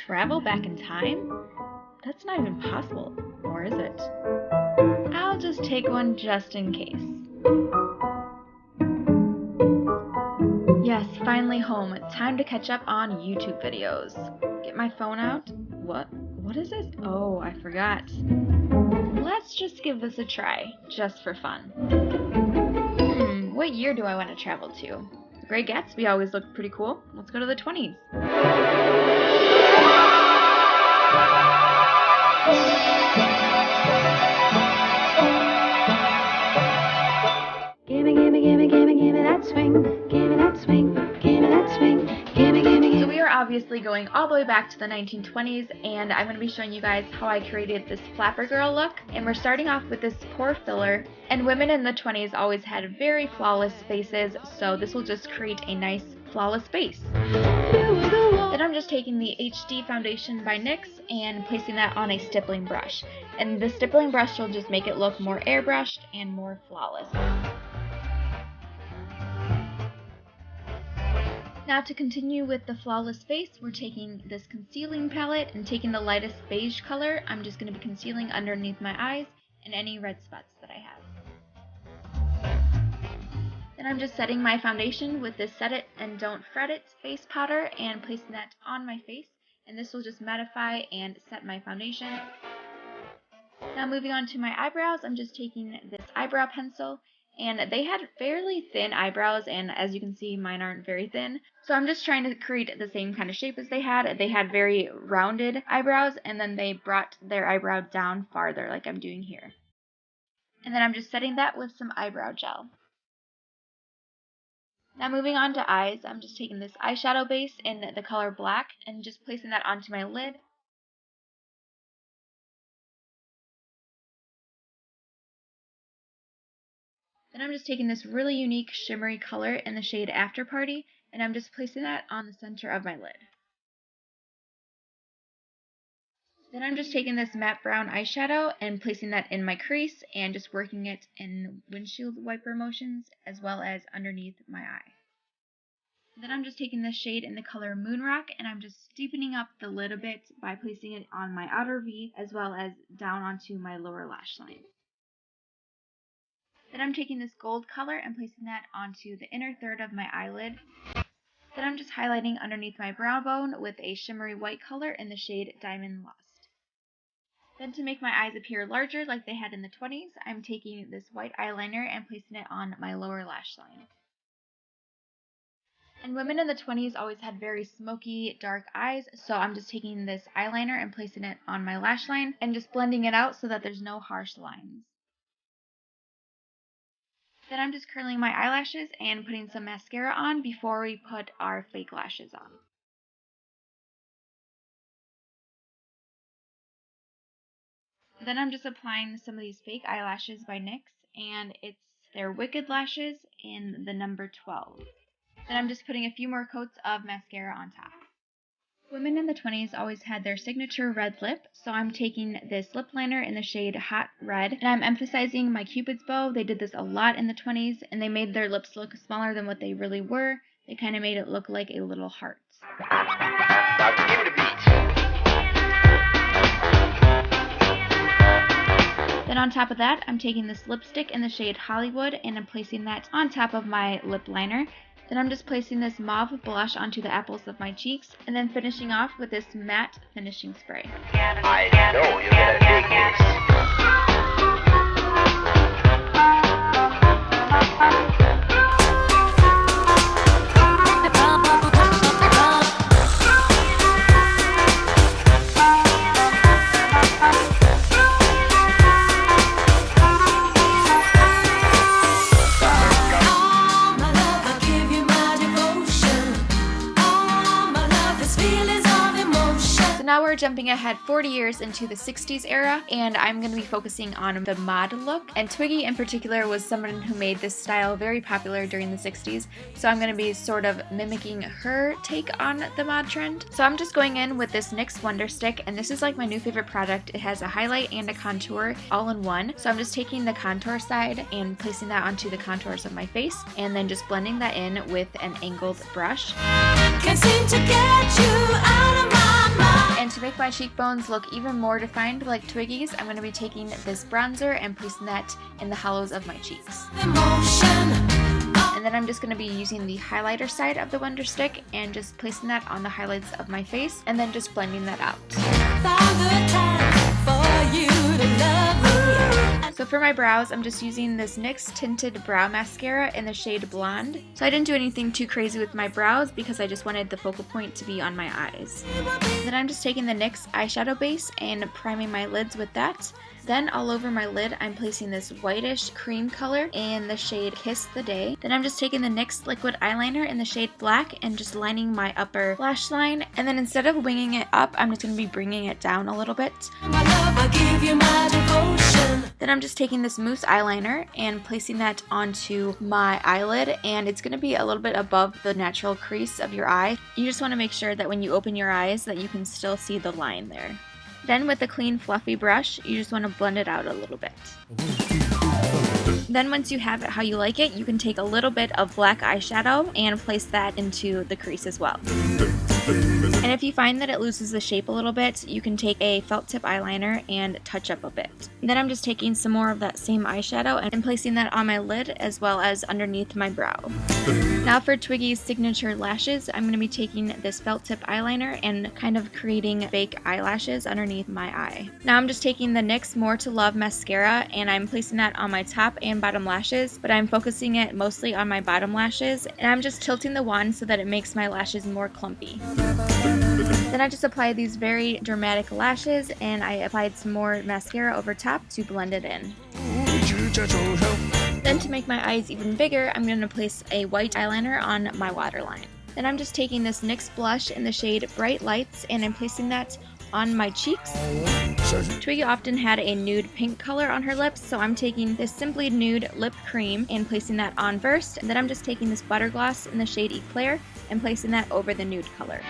travel back in time? That's not even possible, or is it? I'll just take one just in case. Yes, finally home. Time to catch up on YouTube videos. Get my phone out. What is this? Oh, I forgot. Let's just give this a try, just for fun. What year do I want to travel to? The Great Gatsby always looked pretty cool. Let's go to the 20s. Gimme that swing, gimme that swing, gimme that swing, gimme. So we are obviously going all the way back to the 1920s, and I'm going to be showing you guys how I created this flapper girl look. And we're starting off with this pore filler, and women in the 20s always had very flawless faces, so this will just create a nice flawless face. Then I'm just taking the HD foundation by NYX and placing that on a stippling brush. And the stippling brush will just make it look more airbrushed and more flawless. Now to continue with the flawless face, we're taking this concealing palette and taking the lightest beige color. I'm just going to be concealing underneath my eyes and any red spots that I have. Then I'm just setting my foundation with this Set It and Don't Fret It face powder and placing that on my face. And this will just mattify and set my foundation. Now moving on to my eyebrows, I'm just taking this eyebrow pencil. And they had fairly thin eyebrows, and as you can see, mine aren't very thin. So I'm just trying to create the same kind of shape as they had. They had very rounded eyebrows, and then they brought their eyebrow down farther, like I'm doing here. And then I'm just setting that with some eyebrow gel. Now moving on to eyes, I'm just taking this eyeshadow base in the color black, and just placing that onto my lid. Then I'm just taking this really unique shimmery color in the shade After Party, and I'm just placing that on the center of my lid. Then I'm just taking this matte brown eyeshadow and placing that in my crease and just working it in windshield wiper motions as well as underneath my eye. Then I'm just taking this shade in the color Moonrock and I'm just deepening up the lid a bit by placing it on my outer V as well as down onto my lower lash line. Then I'm taking this gold color and placing that onto the inner third of my eyelid. Then I'm just highlighting underneath my brow bone with a shimmery white color in the shade Diamond Lost. Then to make my eyes appear larger like they had in the 20s, I'm taking this white eyeliner and placing it on my lower lash line. And women in the 20s always had very smoky, dark eyes, so I'm just taking this eyeliner and placing it on my lash line and just blending it out so that there's no harsh lines. Then I'm just curling my eyelashes and putting some mascara on before we put our fake lashes on. Then I'm just applying some of these fake eyelashes by NYX, and it's their Wicked Lashes in the number 12. Then I'm just putting a few more coats of mascara on top. Women in the 20s always had their signature red lip, so I'm taking this lip liner in the shade Hot Red, and I'm emphasizing my Cupid's bow. They did this a lot in the 20s, and they made their lips look smaller than what they really were. They kind of made it look like a little heart. Now give me the beat. Then on top of that, I'm taking this lipstick in the shade Hollywood, and I'm placing that on top of my lip liner. Then I'm just placing this mauve blush onto the apples of my cheeks, and then finishing off with this matte finishing spray. I know you're gonna dig this. Now we're jumping ahead 40 years into the 60s era, and I'm going to be focusing on the mod look. And Twiggy in particular was someone who made this style very popular during the 60s, so I'm going to be sort of mimicking her take on the mod trend. So I'm just going in with this NYX Wonder Stick, and this is like my new favorite product. It has a highlight and a contour all in one. So I'm just taking the contour side and placing that onto the contours of my face, and then just blending that in with an angled brush. Can't seem to get you out of my mind. And to make my cheekbones look even more defined like Twiggy's, I'm going to be taking this bronzer and placing that in the hollows of my cheeks. And then I'm just going to be using the highlighter side of the Wonder Stick and just placing that on the highlights of my face and then just blending that out. So for my brows, I'm just using this NYX Tinted Brow Mascara in the shade Blonde. So I didn't do anything too crazy with my brows because I just wanted the focal point to be on my eyes. Then I'm just taking the NYX eyeshadow base and priming my lids with that. Then all over my lid, I'm placing this whitish cream color in the shade Kiss the Day. Then I'm just taking the NYX liquid eyeliner in the shade Black and just lining my upper lash line. And then instead of winging it up, I'm just going to be bringing it down a little bit. Then I'm just taking this mousse eyeliner and placing that onto my eyelid, and it's going to be a little bit above the natural crease of your eye. You just want to make sure that when you open your eyes that you can still see the line there. Then with a clean fluffy brush, you just want to blend it out a little bit. Then once you have it how you like it, you can take a little bit of black eyeshadow and place that into the crease as well. And if you find that it loses the shape a little bit, you can take a felt tip eyeliner and touch up a bit. Then I'm just taking some more of that same eyeshadow and placing that on my lid as well as underneath my brow. Now for Twiggy's signature lashes, I'm going to be taking this felt tip eyeliner and kind of creating fake eyelashes underneath my eye. Now I'm just taking the NYX More to Love mascara and I'm placing that on my top and bottom lashes, but I'm focusing it mostly on my bottom lashes, and I'm just tilting the wand so that it makes my lashes more clumpy. Then I just applied these very dramatic lashes and I applied some more mascara over top to blend it in. Then to make my eyes even bigger, I'm going to place a white eyeliner on my waterline. Then I'm just taking this NYX blush in the shade Bright Lights and I'm placing that on my cheeks. Twiggy often had a nude pink color on her lips, so I'm taking this Simply Nude lip cream and placing that on first. And then I'm just taking this butter gloss in the shade Eclair and placing that over the nude color.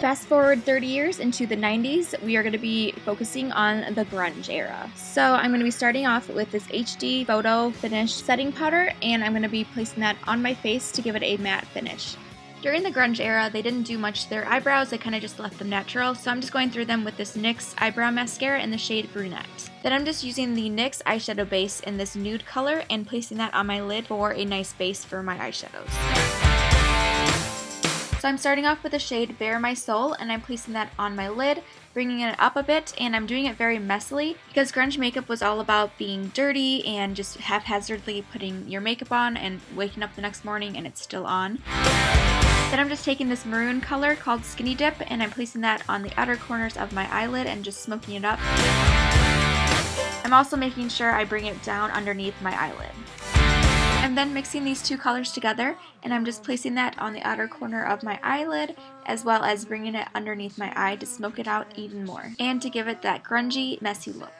Fast forward 30 years into the 90s, we are going to be focusing on the grunge era. So I'm going to be starting off with this HD Photo Finish setting powder, and I'm going to be placing that on my face to give it a matte finish. During the grunge era, they didn't do much to their eyebrows, they kind of just left them natural, so I'm just going through them with this NYX eyebrow mascara in the shade Brunette. Then I'm just using the NYX eyeshadow base in this nude color and placing that on my lid for a nice base for my eyeshadows. So I'm starting off with the shade Bare My Soul, and I'm placing that on my lid, bringing it up a bit, and I'm doing it very messily because grunge makeup was all about being dirty and just haphazardly putting your makeup on and waking up the next morning and it's still on. Then I'm just taking this maroon color called Skinny Dip and I'm placing that on the outer corners of my eyelid and just smoking it up. I'm also making sure I bring it down underneath my eyelid. I'm then mixing these two colors together and I'm just placing that on the outer corner of my eyelid as well as bringing it underneath my eye to smoke it out even more and to give it that grungy, messy look.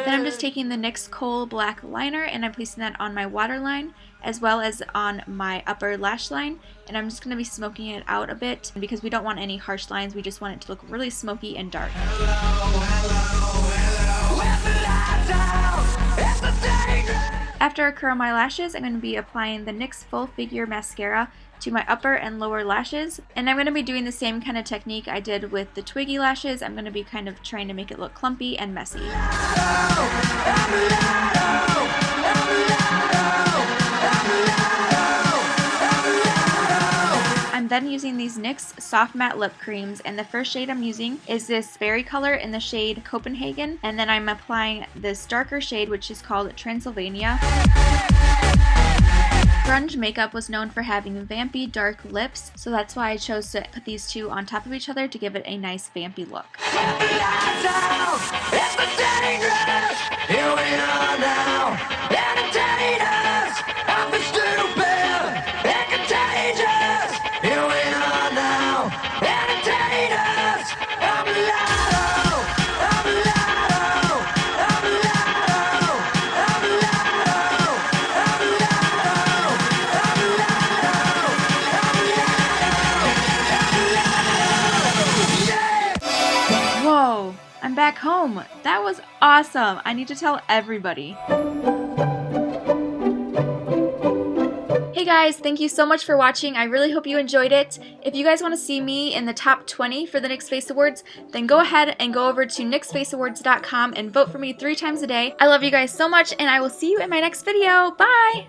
Then I'm just taking the NYX Kohl Black Liner and I'm placing that on my waterline as well as on my upper lash line, and I'm just going to be smoking it out a bit because we don't want any harsh lines, we just want it to look really smoky and dark. After I curl my lashes, I'm going to be applying the NYX Full Figure Mascara to my upper and lower lashes, and I'm going to be doing the same kind of technique I did with the Twiggy lashes. I'm going to be kind of trying to make it look clumpy and messy. I'm then using these NYX Soft Matte Lip Creams, and the first shade I'm using is this berry color in the shade Copenhagen, and then I'm applying this darker shade which is called Transylvania. Grunge makeup was known for having vampy dark lips, so that's why I chose to put these two on top of each other to give it a nice vampy look. Whoa, I'm back home. That was awesome. I need to tell everybody. Hey guys, thank you so much for watching. I really hope you enjoyed it. If you guys want to see me in the top 20 for the NYX Face Awards, then go ahead and go over to NYXFaceAwards.com and vote for me 3 times a day. I love you guys so much, and I will see you in my next video. Bye!